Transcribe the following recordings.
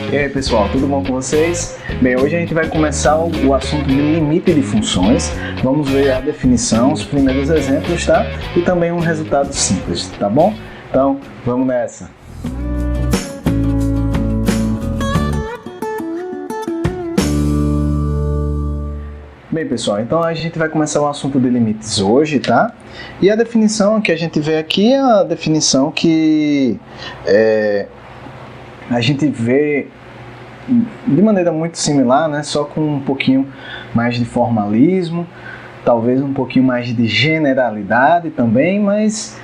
E aí pessoal, tudo bom com vocês? Bem, hoje a gente vai começar o assunto de limite de funções. Vamos ver a definição, os primeiros exemplos, tá? E também um resultado simples, tá bom? Então, vamos nessa! Bem pessoal, então a gente vai começar o assunto de limites hoje, tá? E a definição que a gente vê aqui é a definição que a gente vê de maneira muito similar, né? Só com um pouquinho mais de formalismo, talvez um pouquinho mais de generalidade também, mas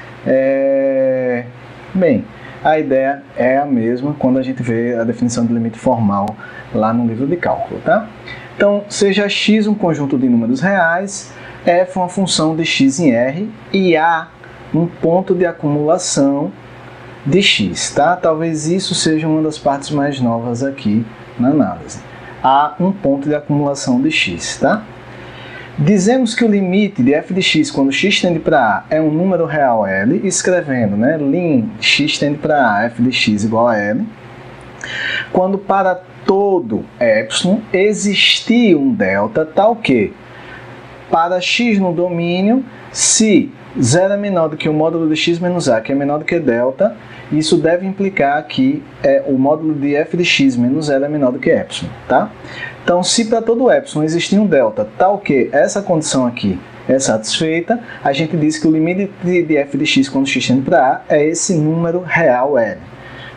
bem, a ideia é a mesma quando a gente vê a definição de limite formal lá no livro de cálculo, tá? Então, seja x um conjunto de números reais, f uma função de x em R e A um ponto de acumulação de x, tá? Talvez isso seja uma das partes mais novas aqui na análise. A um ponto de acumulação de x, tá? Dizemos que o limite de f de x quando x tende para A é um número real L, escrevendo, né, lim x tende para A, f de x igual a L, quando para todo epsilon existir um delta tal que, para x no domínio, se 0 é menor do que o módulo de x menos a, que é menor do que delta, isso deve implicar que o módulo de f de x menos L é menor do que epsilon, tá? Então, se para todo epsilon existir um delta tal que essa condição aqui é satisfeita, a gente diz que o limite de f de x quando x tende para A é esse número real L,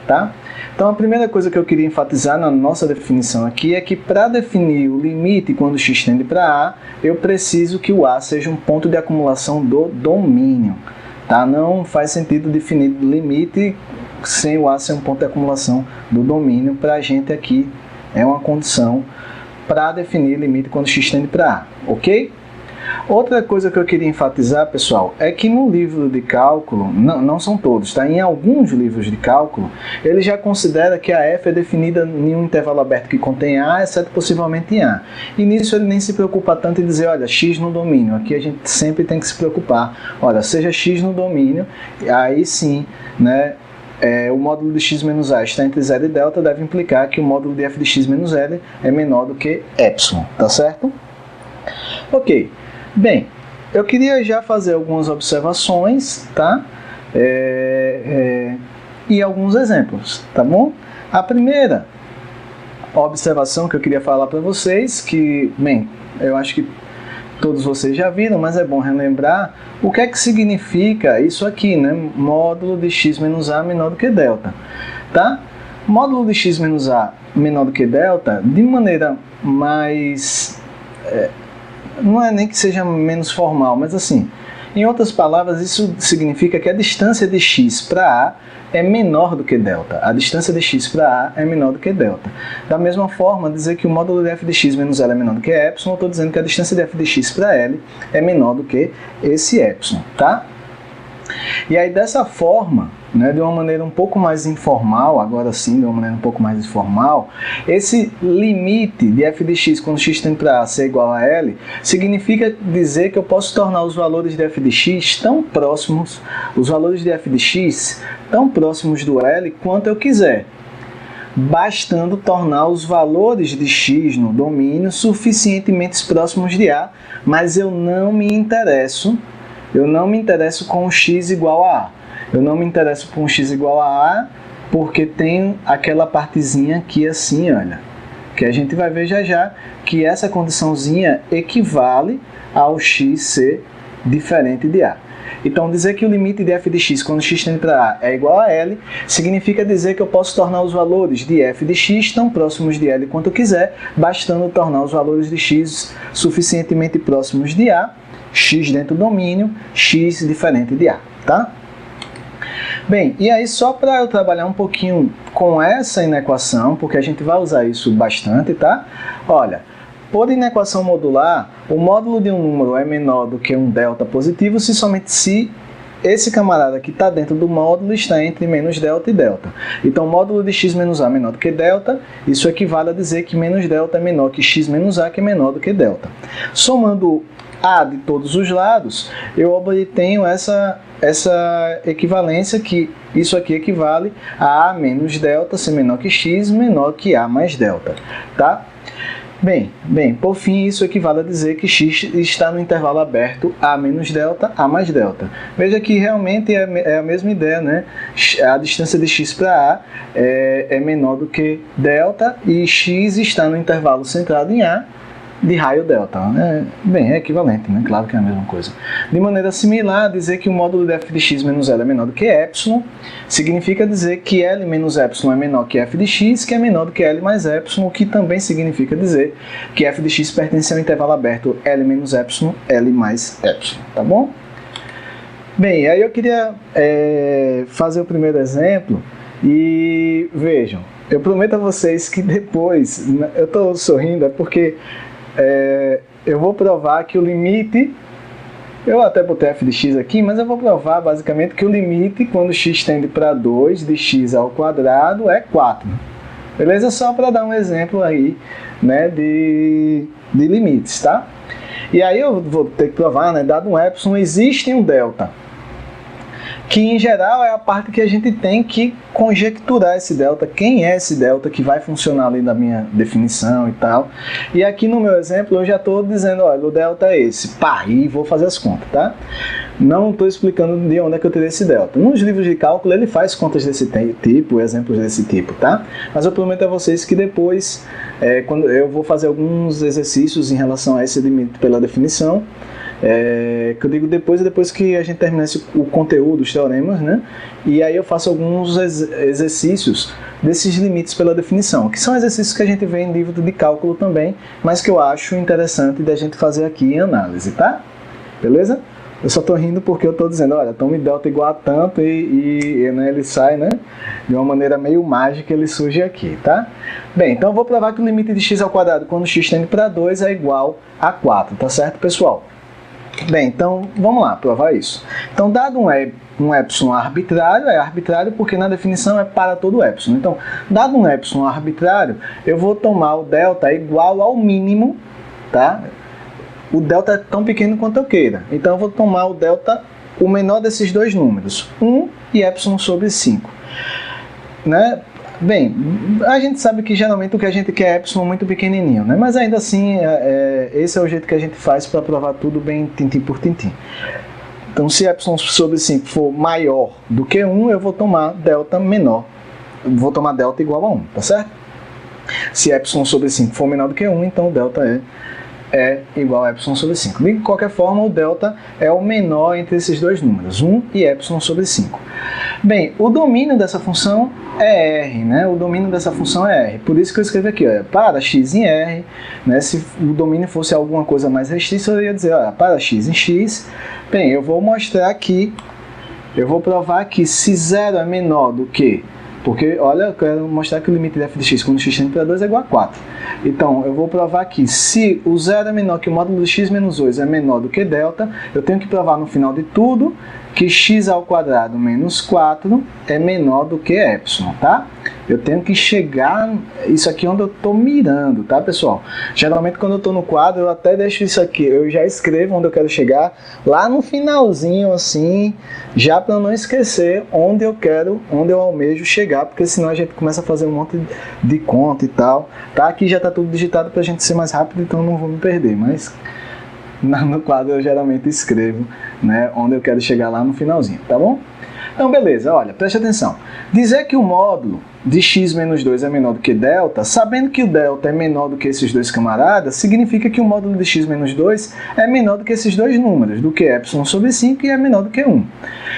tá? Então, a primeira coisa que eu queria enfatizar na nossa definição aqui é que para definir o limite quando x tende para A, eu preciso que o A seja um ponto de acumulação do domínio, tá? Não faz sentido definir limite sem o A ser um ponto de acumulação do domínio. Para a gente aqui é uma condição para definir limite quando x tende para A, ok? Outra coisa que eu queria enfatizar, pessoal, é que no livro de cálculo, não são todos, tá? Em alguns livros de cálculo, ele já considera que a f é definida em um intervalo aberto que contém A, exceto possivelmente em A. E nisso ele nem se preocupa tanto em dizer, olha, x no domínio. Aqui a gente sempre tem que se preocupar. Olha, seja x no domínio, aí sim, né? O módulo de x menos a está entre 0 e delta, deve implicar que o módulo de f de x menos L é menor do que epsilon, tá certo? Ok. Bem, eu queria já fazer algumas observações, tá? E alguns exemplos, tá bom? A primeira observação que eu queria falar para vocês, que, bem, eu acho que todos vocês já viram, mas é bom relembrar o que é que significa isso aqui, né? Módulo de x menos a menor do que delta, tá? Módulo de x menos a menor do que delta, de maneira mais... não é nem que seja menos formal, mas assim, em outras palavras, isso significa que a distância de x para A é menor do que delta. A distância de x para A é menor do que delta. Da mesma forma, dizer que o módulo de f de x menos L é menor do que epsilon, eu estou dizendo que a distância de f de x para L é menor do que esse epsilon, tá? E aí, dessa forma, né, de uma maneira um pouco mais informal, agora sim, de uma maneira um pouco mais informal, esse limite de f de x quando x tende para A ser igual a L, significa dizer que eu posso tornar os valores de f de x tão próximos, os valores de f de x tão próximos do L quanto eu quiser, bastando tornar os valores de x no domínio suficientemente próximos de A, mas eu não me interesso com o x igual a A. Eu não me interesso com x igual a A porque tem aquela partezinha aqui assim, olha, que a gente vai ver já já que essa condiçãozinha equivale ao x ser diferente de A. Então, dizer que o limite de f de x quando x tende para A é igual a L, significa dizer que eu posso tornar os valores de f de x tão próximos de L quanto eu quiser, bastando tornar os valores de x suficientemente próximos de A, x dentro do domínio, x diferente de A, tá? Bem, e aí só para eu trabalhar um pouquinho com essa inequação, porque a gente vai usar isso bastante, tá? Olha, por inequação modular, o módulo de um número é menor do que um delta positivo somente se esse camarada que está dentro do módulo está entre menos delta e delta. Então, módulo de x menos a é menor do que delta, isso equivale a dizer que menos delta é menor que x menos a, que é menor do que delta. Somando A de todos os lados, eu obtenho essa equivalência, que isso aqui equivale a A menos delta ser menor que x, menor que A mais delta, tá? Bem, por fim, isso equivale a dizer que x está no intervalo aberto A menos delta, A mais delta. Veja que realmente é a mesma ideia, né? A distância de x para A é menor do que delta e x está no intervalo centrado em A de raio delta. É equivalente, né? Claro que é a mesma coisa. De maneira similar, dizer que o módulo de f de x menos L é menor do que epsilon significa dizer que L menos epsilon é menor que f de x, que é menor do que L mais epsilon, o que também significa dizer que f de x pertence ao intervalo aberto L menos epsilon, L mais epsilon, tá bom? Bem, aí eu queria fazer o primeiro exemplo e vejam, eu prometo a vocês que depois, eu estou sorrindo porque eu vou provar que o limite, eu até botei f de x aqui, mas eu vou provar basicamente que o limite quando x tende para 2 de x ao quadrado é 4. Beleza? Só para dar um exemplo aí, né, de limites, tá? E aí eu vou ter que provar, né, dado um epsilon, existe um delta, que em geral é a parte que a gente tem que conjecturar esse delta, quem é esse delta que vai funcionar ali da minha definição e tal. E aqui no meu exemplo eu já estou dizendo, olha, o delta é esse, pá, e vou fazer as contas, tá? Não estou explicando de onde é que eu tirei esse delta. Nos livros de cálculo ele faz contas desse tipo, exemplos desse tipo, tá? Mas eu prometo a vocês que depois, quando eu vou fazer alguns exercícios em relação a esse limite pela definição, que eu digo depois que a gente terminasse o conteúdo, os teoremas, né? E aí eu faço alguns exercícios desses limites pela definição, que são exercícios que a gente vê em livro de cálculo também, mas que eu acho interessante da gente fazer aqui em análise, tá? Beleza? Eu só estou rindo porque eu estou dizendo, olha, tome delta igual a tanto e né, ele sai, né, de uma maneira meio mágica, ele surge aqui, tá? Bem, então eu vou provar que o limite de x ao quadrado quando x tende para 2 é igual a 4, tá certo, pessoal? Bem, então vamos lá provar isso. Então, dado um epsilon arbitrário, é arbitrário porque na definição é para todo epsilon. Então, dado um epsilon arbitrário, eu vou tomar o delta igual ao mínimo, tá? O delta é tão pequeno quanto eu queira. Então, eu vou tomar o delta, o menor desses dois números, 1 e epsilon sobre 5. Né? Bem, a gente sabe que geralmente o que a gente quer é epsilon muito pequenininho, né? Mas ainda assim, esse é o jeito que a gente faz para provar tudo bem tintim por tintim. Então, se epsilon sobre 5 for maior do que 1, eu vou tomar delta menor. Vou tomar delta igual a 1, tá certo? Se epsilon sobre 5 for menor do que 1, então o delta é igual a epsilon sobre 5. De qualquer forma, o delta é o menor entre esses dois números, 1 e epsilon sobre 5. Bem, o domínio dessa função é R, né? O domínio dessa função é R. Por isso que eu escrevi aqui, ó, para x em R, né? Se o domínio fosse alguma coisa mais restrita, eu ia dizer, ó, para x em x. Bem, eu vou mostrar aqui, eu vou provar que se 0 é menor do que, porque, olha, eu quero mostrar que o limite de f de x quando x tende para 2 é igual a 4. Então, eu vou provar que se o 0 é menor que o módulo de x menos 2 é menor do que delta, eu tenho que provar no final de tudo que x ao quadrado menos 4 é menor do que epsilon, tá? Eu tenho que chegar, isso aqui é onde eu estou mirando, tá, pessoal? Geralmente quando eu estou no quadro, eu até deixo isso aqui, eu já escrevo onde eu quero chegar, lá no finalzinho assim, já para não esquecer onde eu almejo chegar, porque senão a gente começa a fazer um monte de conta e tal, tá? Aqui já está tudo digitado para a gente ser mais rápido, então eu não vou me perder, mas no quadro eu geralmente escrevo, né, onde eu quero chegar lá no finalzinho, tá bom? Então, beleza, olha, preste atenção. Dizer que o módulo de x menos 2 é menor do que delta, sabendo que o delta é menor do que esses dois camaradas, significa que o módulo de x menos 2 é menor do que esses dois números, do que epsilon sobre 5 e é menor do que 1.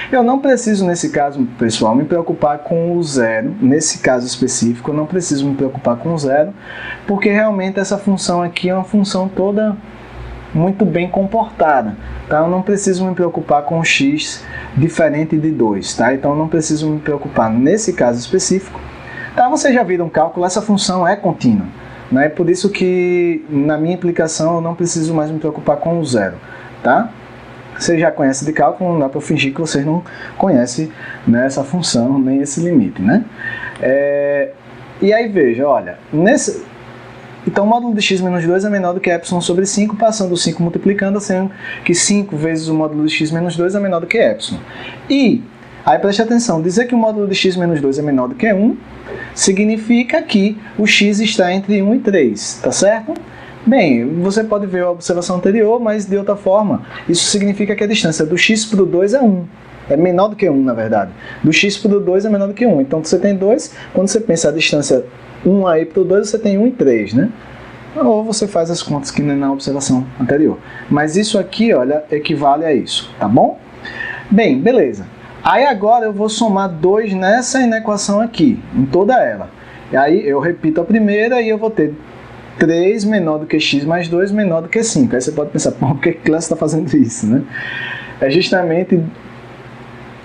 Eu não preciso, nesse caso, pessoal, me preocupar com o zero. Nesse caso específico, eu não preciso me preocupar com o zero, porque realmente essa função aqui é uma função toda muito bem comportada, tá? Eu não preciso me preocupar com x diferente de 2, tá? Então eu não preciso me preocupar nesse caso específico. Tá? Vocês já viram um cálculo, essa função é contínua, né? Por isso que na minha implicação eu não preciso mais me preocupar com o zero, tá? Vocês já conhecem de cálculo, não dá para fingir que vocês não conhecem, né, essa função, nem esse limite, né? E aí veja, olha, Então o módulo de x menos 2 é menor do que epsilon sobre 5, passando o 5 multiplicando, sendo que 5 vezes o módulo de x menos 2 é menor do que epsilon. E, aí preste atenção, dizer que o módulo de x menos 2 é menor do que 1, significa que o x está entre 1 e 3, tá certo? Bem, você pode ver a observação anterior, mas de outra forma, isso significa que a distância do x para o 2 é 1. É menor do que 1, na verdade. Do x para o 2 é menor do que 1. Então você tem 2, quando você pensa a distância 1 aí para o 2, você tem 1 e 3, né? Ou você faz as contas que nem na observação anterior. Mas isso aqui, olha, equivale a isso, tá bom? Bem, beleza. Aí agora eu vou somar 2 nessa equação aqui, em toda ela. E aí eu repito a primeira e eu vou ter 3 menor do que x mais 2 menor do que 5. Aí você pode pensar, por que classe está fazendo isso, né? É justamente...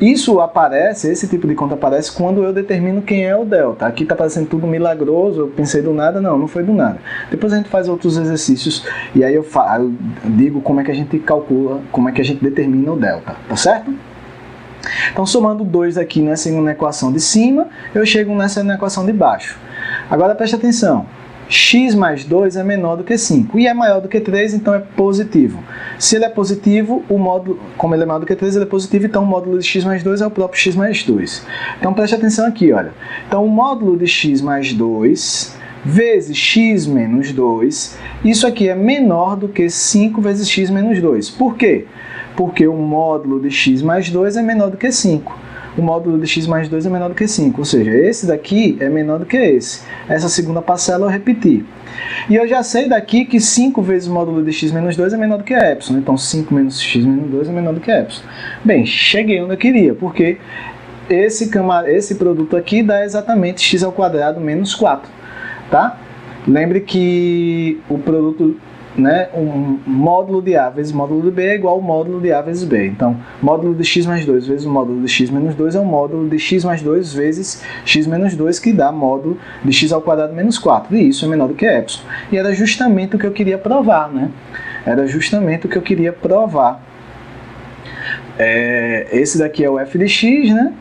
Isso aparece, esse tipo de conta aparece quando eu determino quem é o delta. Aqui está parecendo tudo milagroso, eu pensei do nada, não foi do nada. Depois a gente faz outros exercícios e aí eu digo como é que a gente calcula, como é que a gente determina o delta, tá certo? Então somando 2 aqui nessa equação de cima, eu chego nessa equação de baixo. Agora preste atenção. X mais 2 é menor do que 5 e é maior do que 3, então é positivo. Se ele é positivo, o módulo, como ele é maior do que 3, ele é positivo, então o módulo de x mais 2 é o próprio x mais 2. Então preste atenção aqui, olha. Então o módulo de x mais 2 vezes x menos 2, isso aqui é menor do que 5 vezes x menos 2. Por quê? Porque o módulo de x mais 2 é menor do que 5. O módulo de x mais 2 é menor do que 5, ou seja, esse daqui é menor do que esse. Essa segunda parcela eu repeti. E eu já sei daqui que 5 vezes o módulo de x menos 2 é menor do que epsilon. Então 5 menos x menos 2 é menor do que epsilon. Bem, cheguei onde eu queria, porque esse produto aqui dá exatamente x ao quadrado menos 4. Tá? Lembre que o produto... né, um módulo de A vezes módulo de B é igual ao módulo de A vezes B. Então, módulo de x mais 2 vezes o módulo de x menos 2 é o módulo de x mais 2 vezes x menos 2, que dá módulo de x ao quadrado menos 4. E isso é menor do que epsilon. E era justamente o que eu queria provar, né? Era justamente o que eu queria provar. Esse daqui é o f de x, né?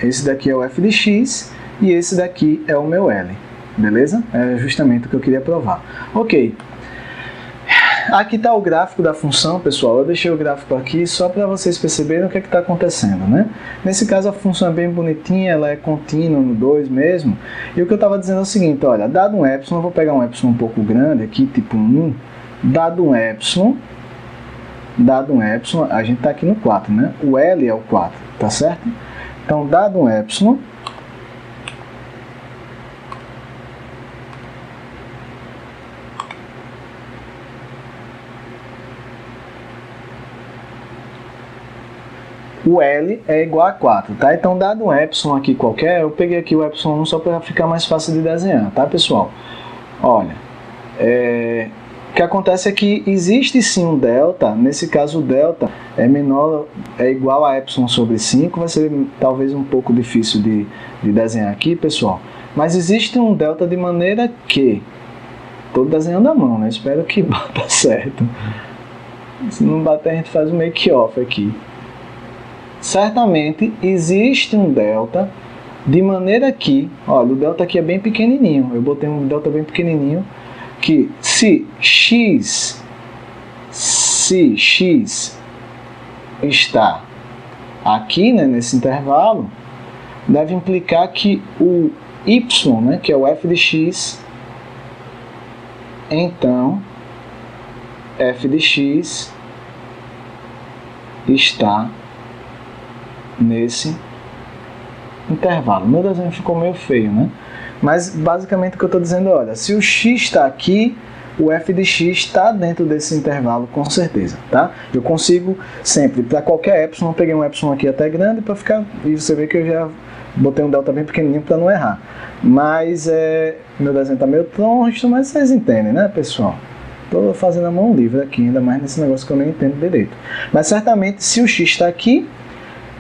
Esse daqui é o f de x e esse daqui é o meu L. Beleza? É justamente o que eu queria provar. Ok. Aqui está o gráfico da função, pessoal. Eu deixei o gráfico aqui só para vocês perceberem o que está acontecendo, né? Nesse caso a função é bem bonitinha, ela é contínua no 2 mesmo. E o que eu estava dizendo é o seguinte, olha, dado um epsilon, eu vou pegar um epsilon um pouco grande aqui, tipo 1, dado um epsilon, a gente está aqui no 4, né? O L é o 4, tá certo? Então, dado um epsilon, o L é igual a 4, tá? Então, dado um epsilon aqui qualquer, eu peguei aqui o epsilon 1 só para ficar mais fácil de desenhar, tá, pessoal? Olha, o que acontece é que existe sim um delta, nesse caso o delta é menor, é igual a epsilon sobre 5, vai ser talvez um pouco difícil de desenhar aqui, pessoal, mas existe um delta de maneira que, estou desenhando à mão, né? Espero que bata certo, se não bater a gente faz um make-off aqui. Certamente existe um delta de maneira que, olha, o delta aqui é bem pequenininho, eu botei um delta bem pequenininho, que se x está aqui, né, nesse intervalo, deve implicar que o y, né, que é o f de x, então f de x está nesse intervalo. Meu desenho ficou meio feio, né? Mas basicamente o que eu estou dizendo é, olha, se o x está aqui, o f de x está dentro desse intervalo com certeza, tá? Eu consigo sempre, para qualquer epsilon, eu peguei um epsilon aqui até grande para ficar, e você vê que eu já botei um delta bem pequenininho para não errar. Mas meu desenho está meio troncho, mas vocês entendem, né, pessoal? Estou fazendo a mão livre aqui, ainda mais nesse negócio que eu nem entendo direito. Mas certamente, se o x está aqui,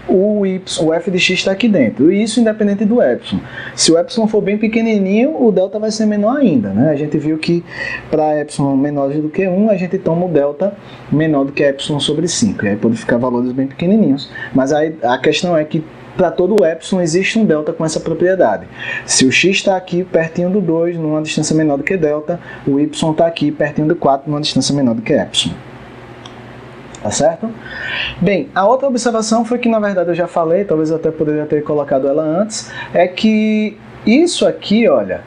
o f de x está aqui dentro, e isso independente do epsilon. Se o epsilon for bem pequenininho, o delta vai ser menor ainda, né? A gente viu que para epsilon menor do que 1, a gente toma o delta menor do que epsilon sobre 5, e aí pode ficar valores bem pequenininhos. Mas aí a questão é que para todo o epsilon existe um delta com essa propriedade. Se o x está aqui pertinho do 2, numa distância menor do que delta, o y está aqui pertinho do 4, numa distância menor do que epsilon. Tá certo? Bem, a outra observação foi que, na verdade, eu já falei, talvez eu até poderia ter colocado ela antes, é que isso aqui, olha,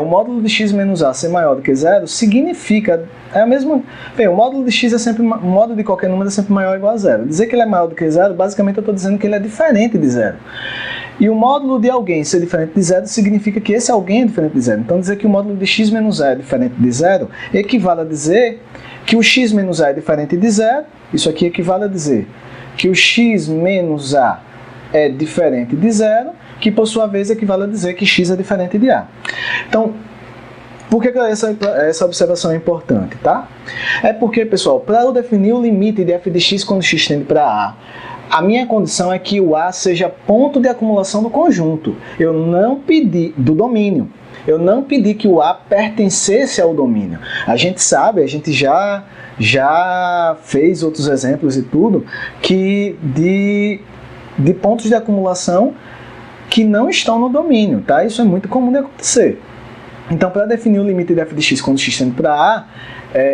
o módulo de x menos a ser maior do que zero significa, é a mesma, bem, o módulo de x é sempre, o módulo de qualquer número é sempre maior ou igual a zero. Dizer que ele é maior do que zero, basicamente eu estou dizendo que ele é diferente de zero. E o módulo de alguém ser diferente de zero significa que esse alguém é diferente de zero. Então dizer que o módulo de x menos a é diferente de zero equivale a dizer que o x menos a é diferente de zero. Isso aqui equivale a dizer que o x menos a é diferente de zero, que por sua vez equivale a dizer que x é diferente de a. Então, por que essa observação é importante, tá? É porque, pessoal, para eu definir o limite de f de x quando x tende para a minha condição é que o a seja ponto de acumulação do conjunto. Eu não pedi do domínio. Eu não pedi que o a pertencesse ao domínio. A gente sabe, a gente já fez outros exemplos e tudo, que de pontos de acumulação que não estão no domínio, tá? Isso é muito comum de acontecer. Então, para definir o limite de f de x quando x tende para a,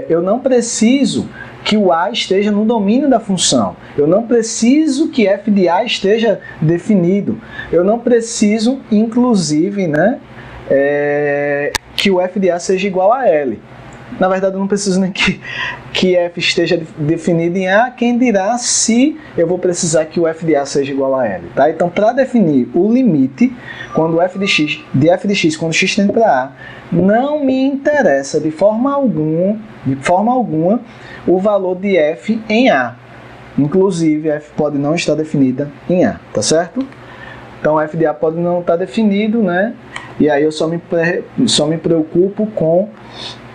eu não preciso que o a esteja no domínio da função. Eu não preciso que f de a esteja definido. Eu não preciso, inclusive, né, que o f de a seja igual a L. Na verdade, eu não preciso nem que f esteja definido em A, quem dirá se eu vou precisar que o f de A seja igual a L. Tá? Então, para definir o limite quando f de x quando x tende para A, não me interessa de forma alguma o valor de f em A. Inclusive, f pode não estar definida em A, tá certo? Então, f de A pode não estar definido, né? E aí eu só me preocupo com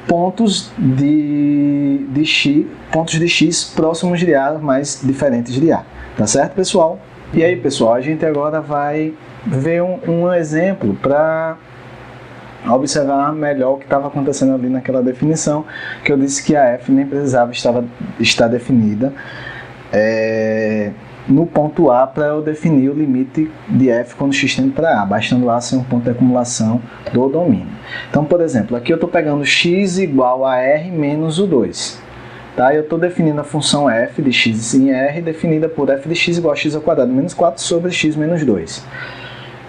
pontos de x próximos de A, mas diferentes de A. Tá certo, pessoal? E aí, pessoal, a gente agora vai ver um exemplo para observar melhor o que estava acontecendo ali naquela definição, que eu disse que a f nem precisava estar definida no ponto A para eu definir o limite de f quando x tende para A, bastando A ser um ponto de acumulação do domínio. Então, por exemplo, aqui eu estou pegando x igual a r menos o 2. Tá? Eu estou definindo a função f de x em r, definida por f de x igual a x ao quadrado menos 4 sobre x menos 2.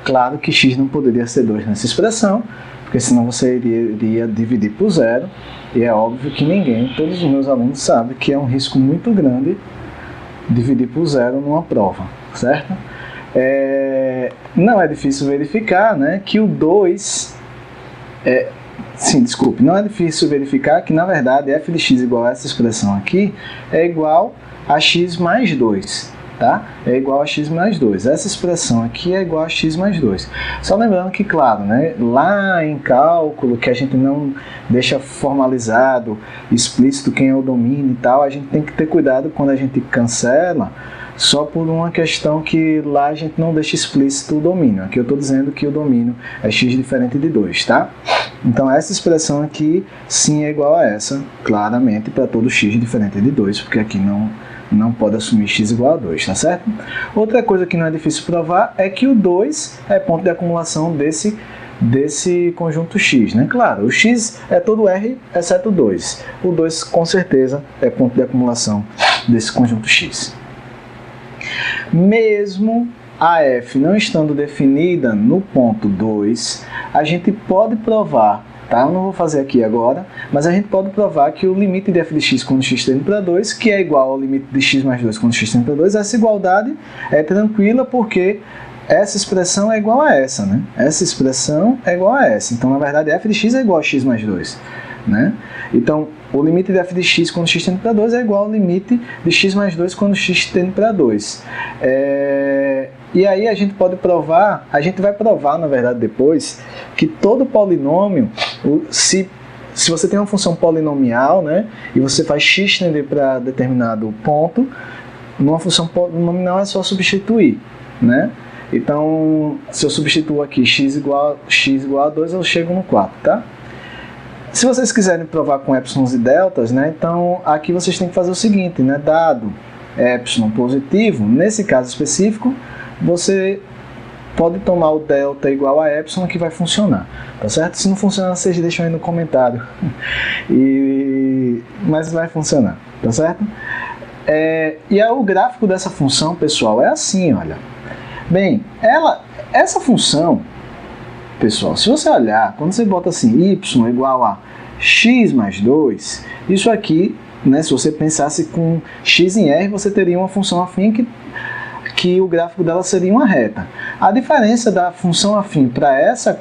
Claro que x não poderia ser 2 nessa expressão, porque senão você iria dividir por zero, e é óbvio que todos os meus alunos sabem que é um risco muito grande dividir por zero numa prova, certo? Não é difícil verificar, né, que o 2... não é difícil verificar que, na verdade, f de x igual a essa expressão aqui é igual a x mais 2, tá? É igual a x mais 2. Essa expressão aqui é igual a x mais 2. Só lembrando que, claro, né, lá em cálculo, que a gente não deixa formalizado, explícito quem é o domínio e tal, a gente tem que ter cuidado quando a gente cancela, só por uma questão que lá a gente não deixa explícito o domínio. Aqui eu estou dizendo que o domínio é x diferente de 2, tá? Então essa expressão aqui sim é igual a essa, claramente, para todo x diferente de 2, porque aqui não pode assumir x igual a 2, tá certo? Outra coisa que não é difícil provar é que o 2 é ponto de acumulação desse conjunto x, né? Claro, o x é todo R, exceto o 2. O 2, com certeza, é ponto de acumulação desse conjunto x. Mesmo a f não estando definida no ponto 2, a gente pode provar, tá? Eu não vou fazer aqui agora, mas a gente pode provar que o limite de f de x quando x tende para 2, que é igual ao limite de x mais 2 quando x tende para 2, essa igualdade é tranquila porque essa expressão é igual a essa, né? Essa expressão é igual a essa. Então, na verdade, f de x é igual a x mais 2, né? Então, o limite de f de x quando x tende para 2 é igual ao limite de x mais 2 quando x tende para 2. E aí a gente pode provar, a gente vai provar, na verdade, depois, que todo polinômio, se você tem uma função polinomial, né, e você faz x tender para determinado ponto, numa função polinomial é só substituir, né? Então, se eu substituo aqui x igual a 2, eu chego no 4, tá? Se vocês quiserem provar com épsilons e deltas, né, então aqui vocês têm que fazer o seguinte, né, dado épsilon positivo, nesse caso específico, você pode tomar o delta igual a epsilon que vai funcionar, tá certo? Se não funcionar, vocês deixam aí no comentário, mas vai funcionar, tá certo? E o gráfico dessa função, pessoal, é assim, olha. Bem, essa função, pessoal, se você olhar, quando você bota assim, y igual a x mais 2, isso aqui, né, se você pensasse com x em R, você teria uma função afim que o gráfico dela seria uma reta. A diferença da função afim para essa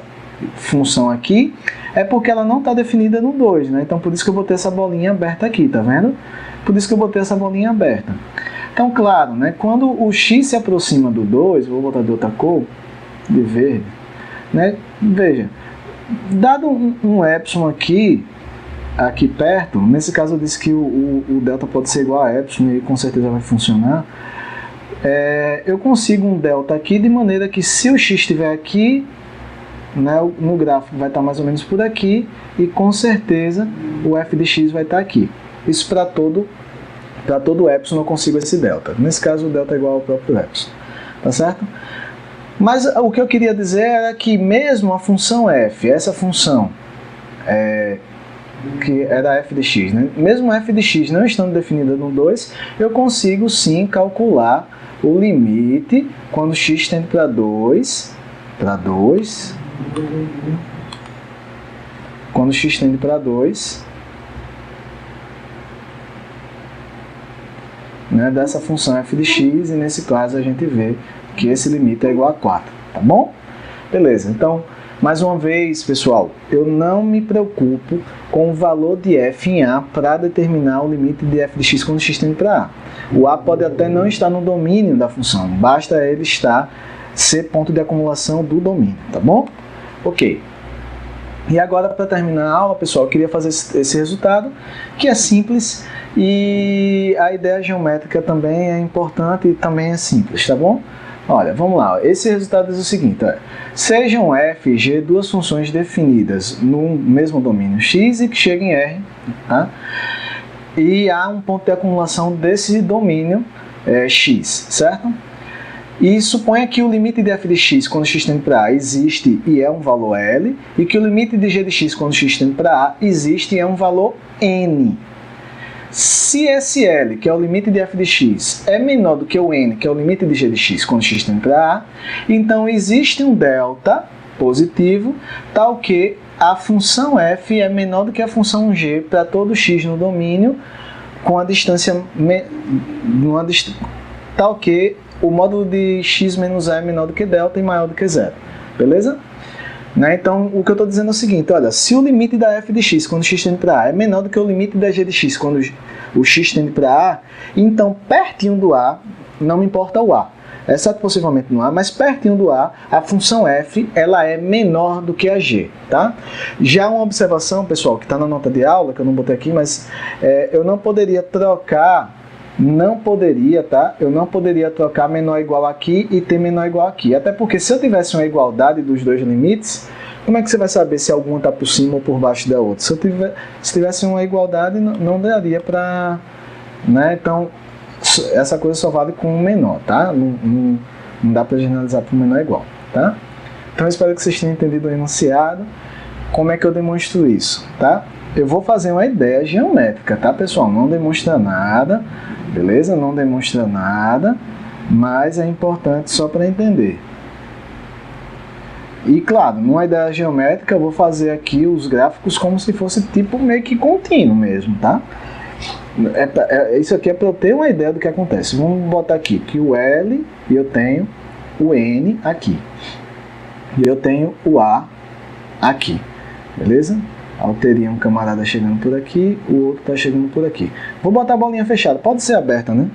função aqui é porque ela não está definida no 2, né? Então por isso que eu botei essa bolinha aberta aqui, tá vendo? Por isso que eu botei essa bolinha aberta. Então, claro, né, quando o x se aproxima do 2, vou botar de outra cor, de verde, né? Veja, dado um epsilon aqui perto, nesse caso eu disse que o delta pode ser igual a epsilon e com certeza vai funcionar. Eu consigo um delta aqui de maneira que se o x estiver aqui, né, no gráfico vai estar mais ou menos por aqui e com certeza o f de x vai estar aqui. Isso para todo epsilon eu consigo esse delta. Nesse caso o delta é igual ao próprio epsilon, tá certo? Mas o que eu queria dizer era que mesmo a função f, essa função que era f de x, né? Mesmo f de x não estando definida no 2, eu consigo sim calcular o limite quando x tende para 2, quando x tende para 2, né, dessa função f de x, e nesse caso a gente vê que esse limite é igual a 4, tá bom? Beleza, então, mais uma vez, pessoal, eu não me preocupo com o valor de f em A para determinar o limite de f de x quando x tende para A. O A pode até não estar no domínio da função, basta ele ser ponto de acumulação do domínio, tá bom? Ok. E agora, para terminar a aula, pessoal, eu queria fazer esse resultado, que é simples, e a ideia geométrica também é importante e também é simples, tá bom? Olha, vamos lá. Esse resultado diz o seguinte, sejam f e g duas funções definidas no mesmo domínio x e que cheguem em R, tá? E há um ponto de acumulação desse domínio x, certo? E suponha que o limite de f de x quando x tende para A existe e é um valor L, e que o limite de g de x quando x tende para A existe e é um valor N. Se esse L, que é o limite de f de x, é menor do que o N, que é o limite de g de x quando x tende para A, então existe um delta positivo, tal que a função f é menor do que a função g para todo x no domínio, com a distância tal que o módulo de x menos a é menor do que delta e maior do que zero. Beleza? Né? Então, o que eu estou dizendo é o seguinte, olha, se o limite da f de x quando x tende para A é menor do que o limite da g de x quando o x tende para A, então, pertinho do A, não me importa o A, exceto possivelmente no A, mas pertinho do A, a função f ela é menor do que a g, tá? Já uma observação, pessoal, que está na nota de aula, que eu não botei aqui, mas eu não poderia trocar, eu não poderia trocar menor igual aqui e ter menor igual aqui, até porque se eu tivesse uma igualdade dos dois limites, como é que você vai saber se alguma está por cima ou por baixo da outra? Se tivesse uma igualdade, não daria para... né? Então, essa coisa só vale com o menor, tá? Não dá para generalizar para o menor igual, tá? Então, eu espero que vocês tenham entendido o enunciado. Como é que eu demonstro isso, tá? Eu vou fazer uma ideia geométrica, tá, pessoal? Não demonstra nada, beleza? Não demonstra nada, mas é importante só para entender. E, claro, numa ideia geométrica, eu vou fazer aqui os gráficos como se fosse tipo meio que contínuo mesmo, tá? Isso aqui é para eu ter uma ideia do que acontece. Vamos botar aqui que o L e eu tenho o N aqui. E eu tenho o A aqui, beleza? Eu teria um camarada chegando por aqui, o outro está chegando por aqui. Vou botar a bolinha fechada, pode ser aberta, né?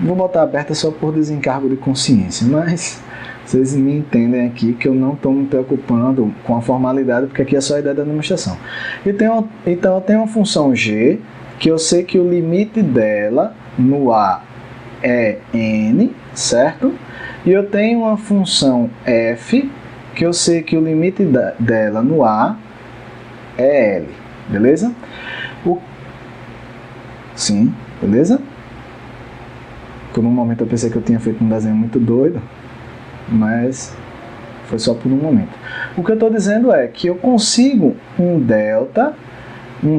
Vou botar aberta só por desencargo de consciência, mas vocês me entendem aqui que eu não estou me preocupando com a formalidade, porque aqui é só a ideia da demonstração. Então eu tenho uma função g, que eu sei que o limite dela no A é n, certo? E eu tenho uma função f, que eu sei que o limite dela no A é L, beleza? Sim, beleza? Por um momento eu pensei que eu tinha feito um desenho muito doido, mas foi só por um momento. O que eu estou dizendo é que eu consigo um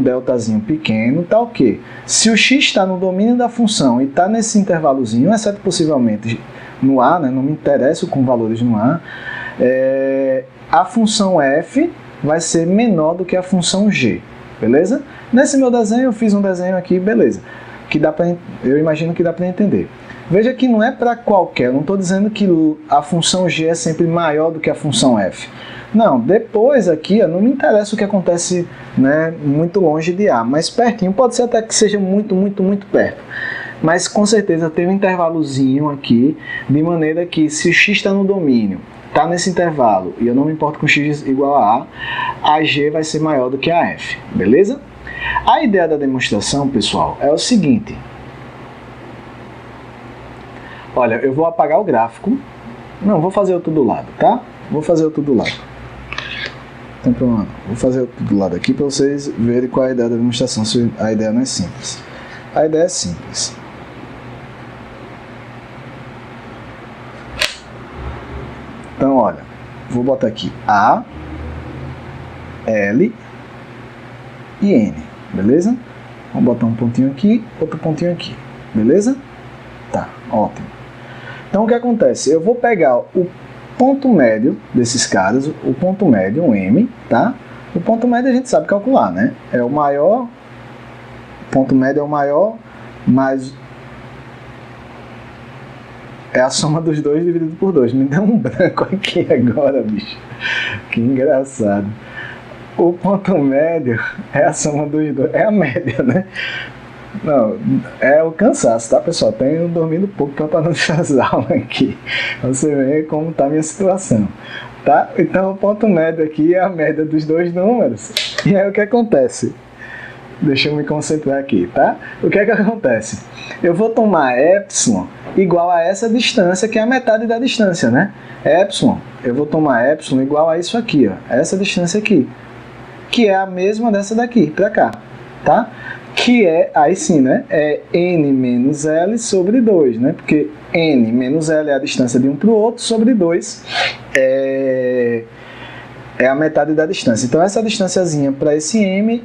deltazinho pequeno, tá ok. Se o x está no domínio da função e está nesse intervalozinho, exceto possivelmente no A, né, não me interesso com valores no A, a função f vai ser menor do que a função g, beleza? Nesse meu desenho eu fiz um desenho aqui, beleza, que eu imagino que dá para entender. Veja que não é para qualquer, eu não estou dizendo que a função g é sempre maior do que a função f. Não, depois aqui, não me interessa o que acontece, né, muito longe de A, mas pertinho, pode ser até que seja muito, muito, muito perto. Mas com certeza tem um intervalozinho aqui, de maneira que se o x está no domínio, está nesse intervalo, e eu não me importo com x igual a g vai ser maior do que a f, beleza? A ideia da demonstração, pessoal, é o seguinte. Olha, eu vou apagar o gráfico. Não, vou fazer outro do lado, tá? Vou fazer outro do lado. Não tem problema não. Vou fazer outro do lado aqui para vocês verem qual é a ideia da demonstração, se a ideia não é simples. A ideia é simples. Então, olha, vou botar aqui A, L e N, beleza? Vamos botar um pontinho aqui, outro pontinho aqui, beleza? Tá, ótimo. Então, o que acontece? Eu vou pegar o ponto médio desses caras, o ponto médio, um M, tá? O ponto médio a gente sabe calcular, né? É o maior, o ponto médio é o maior, mas é a soma dos dois dividido por 2. Me deu um branco aqui agora, bicho. Que engraçado. O ponto médio é a soma dos dois, é a média, né? Não, é o cansaço, tá, pessoal? Tenho dormido pouco para não essas aulas aqui. Você vê como está a minha situação, tá? Então, o ponto médio aqui é a média dos dois números. E aí, o que acontece? Deixa eu me concentrar aqui, tá? O que é que acontece? Eu vou tomar epsilon igual a essa distância, que é a metade da distância, né? Epsilon, eu vou tomar epsilon igual a isso aqui, ó. Essa distância aqui, que é a mesma dessa daqui, para cá, tá? Que é, aí sim, né? É n menos L sobre 2, né? Porque n menos L é a distância de um para o outro, sobre 2 é a metade da distância. Então, essa distanciazinha para esse m,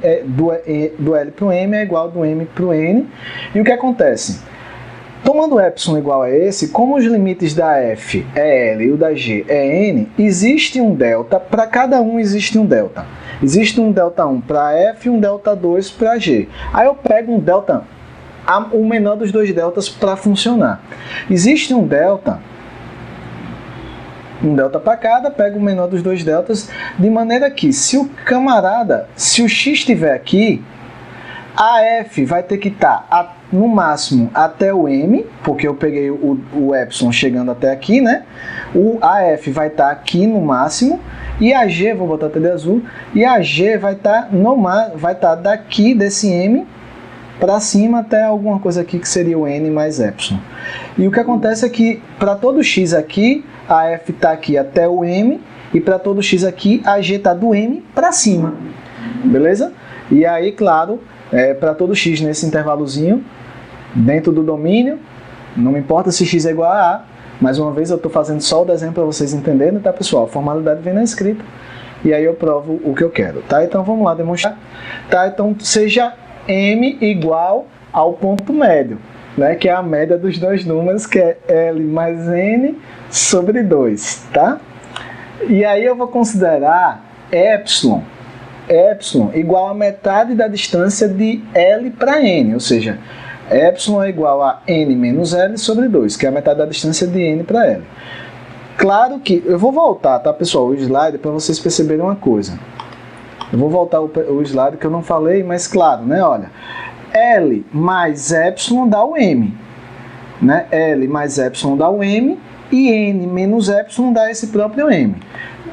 do L para o m, é igual do m para o n. E o que acontece? Tomando epsilon igual a esse, como os limites da f é L e o da g é n, existe um delta, para cada um existe um delta. Existe um delta 1 para f e um delta 2 para g. Aí eu pego um delta, o menor dos dois deltas para funcionar. Existe um delta para cada, pego o menor dos dois deltas, de maneira que se o x estiver aqui, a f vai ter que estar no máximo até o m, porque eu peguei o epsilon chegando até aqui, né? A f vai estar aqui no máximo, e a g, vou botar até de azul, e a g vai estar daqui desse m para cima até alguma coisa aqui que seria o n mais epsilon. E o que acontece é que para todo x aqui, a f está aqui até o m, e para todo x aqui, a g está do m para cima. Beleza? E aí, claro, para todo x nesse intervalozinho, dentro do domínio, não me importa se x é igual a A, mais uma vez eu estou fazendo só o desenho para vocês entenderem, tá, pessoal? A formalidade vem na escrita, e aí eu provo o que eu quero, tá? Então vamos lá demonstrar. Tá? Então seja m igual ao ponto médio, né? Que é a média dos dois números, que é L mais N sobre 2, tá? E aí eu vou considerar epsilon igual a metade da distância de L para N, ou seja, epsilon é igual a N menos L sobre 2, que é a metade da distância de N para L. Claro que, eu vou voltar, tá, pessoal, o slide para vocês perceberem uma coisa. Eu vou voltar o slide que eu não falei, mas claro, né, olha, L mais epsilon dá o M, né, L mais epsilon dá o M, e N menos epsilon dá esse próprio M.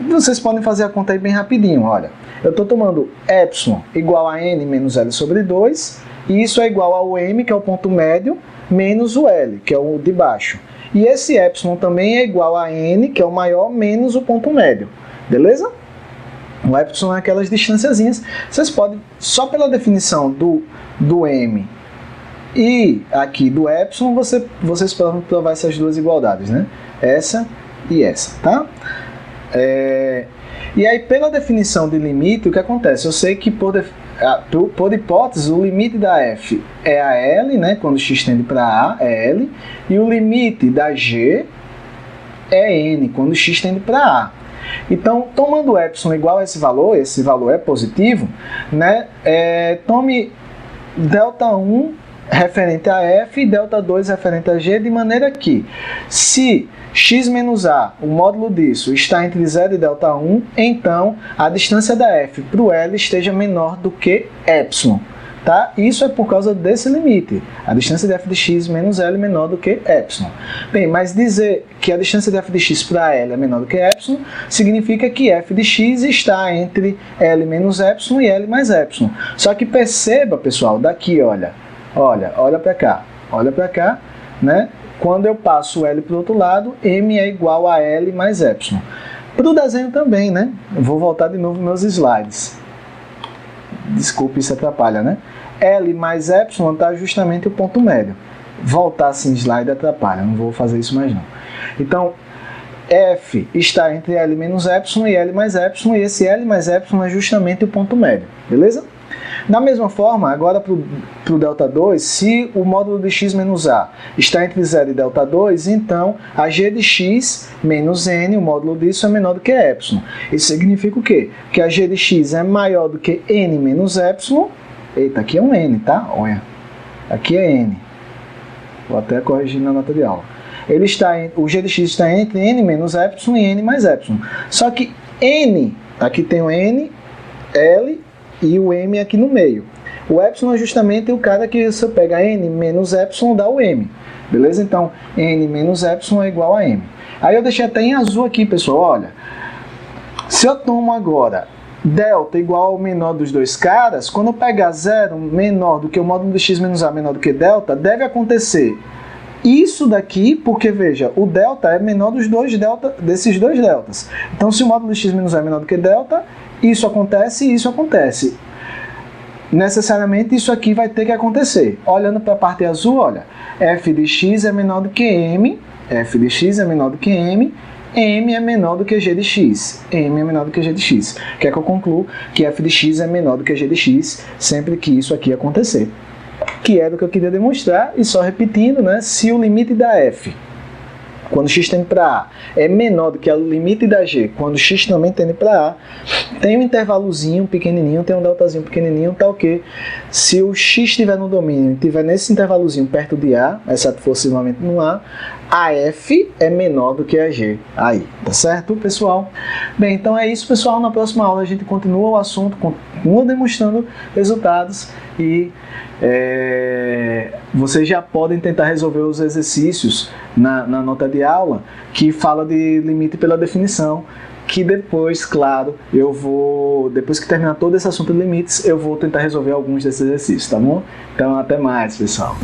Vocês podem fazer a conta aí bem rapidinho, olha. Eu estou tomando epsilon igual a N menos L sobre 2, e isso é igual ao M, que é o ponto médio, menos o L, que é o de baixo. E esse epsilon também é igual a N, que é o maior, menos o ponto médio. Beleza? O epsilon é aquelas distanciazinhas. Vocês podem, só pela definição do M E aqui do epsilon, vocês podem provar essas duas igualdades, né? Essa e essa, tá? E aí, pela definição de limite, o que acontece? Eu sei que, por hipótese, o limite da f é a L, né? Quando x tende para A, é L. E o limite da G é N, quando x tende para A. Então, tomando epsilon igual a esse valor é positivo, né? Tome ΔI referente a f e ΔII referente a g, de maneira que, se x menos a, o módulo disso, está entre 0 e ΔI, então a distância da f para o L esteja menor do que epsilon. Tá? Isso é por causa desse limite. A distância de f de x menos L é menor do que epsilon. Bem, mas dizer que a distância de f de x para L é menor do que epsilon significa que f de x está entre L menos epsilon e L mais epsilon. Só que perceba, pessoal, daqui, olha para cá, né? Quando eu passo o L para o outro lado, M é igual a L mais epsilon. Para o desenho também, né? Eu vou voltar de novo meus slides. Desculpe, isso atrapalha, né? L mais epsilon está justamente o ponto médio. Voltar sem slide atrapalha, não vou fazer isso mais não. Então, F está entre L menos epsilon e L mais epsilon, e esse L mais epsilon é justamente o ponto médio, beleza? Da mesma forma, agora para o ΔII, se o módulo de x menos a está entre 0 e ΔII, então a g de x menos n, o módulo disso, é menor do que epsilon. Isso significa o quê? Que a g de x é maior do que n menos epsilon. Eita, aqui é um n, tá? Olha, aqui é n. Vou até corrigir na nota de aula. O g de x está entre n menos epsilon e n mais epsilon. Só que n, aqui tem o n, L e o m aqui no meio. O epsilon é justamente o cara que você pega n menos epsilon dá o m. Beleza? Então, n menos epsilon é igual a m. Aí eu deixei até em azul aqui, pessoal. Olha, se eu tomo agora delta igual ao menor dos dois caras, quando eu pegar 0 menor do que o módulo de x menos a menor do que delta, deve acontecer isso daqui, porque veja, o delta é menor desses dois deltas. Então, se o módulo de x menos a é menor do que delta, isso acontece e isso acontece. Necessariamente isso aqui vai ter que acontecer. Olhando para a parte azul, olha, f de x é menor do que m, f de x é menor do que m, m é menor do que g de x, m é menor do que g de x. Quer que eu concluo que f de x é menor do que g de x sempre que isso aqui acontecer. Que era o que eu queria demonstrar, e só repetindo, né, se o limite da f, quando x tende para A, é menor do que o limite da g, quando x também tende para A, tem um intervalozinho pequenininho, tem um deltazinho pequenininho, tal que se o x estiver no domínio e estiver nesse intervalozinho perto de A, exceto possivelmente no A f é menor do que a g. Aí, tá certo, pessoal? Bem, então é isso, pessoal. Na próxima aula a gente continua o assunto, continua demonstrando resultados e vocês já podem tentar resolver os exercícios na nota de aula que fala de limite pela definição, que depois, claro, depois que terminar todo esse assunto de limites, eu vou tentar resolver alguns desses exercícios, tá bom? Então, até mais, pessoal.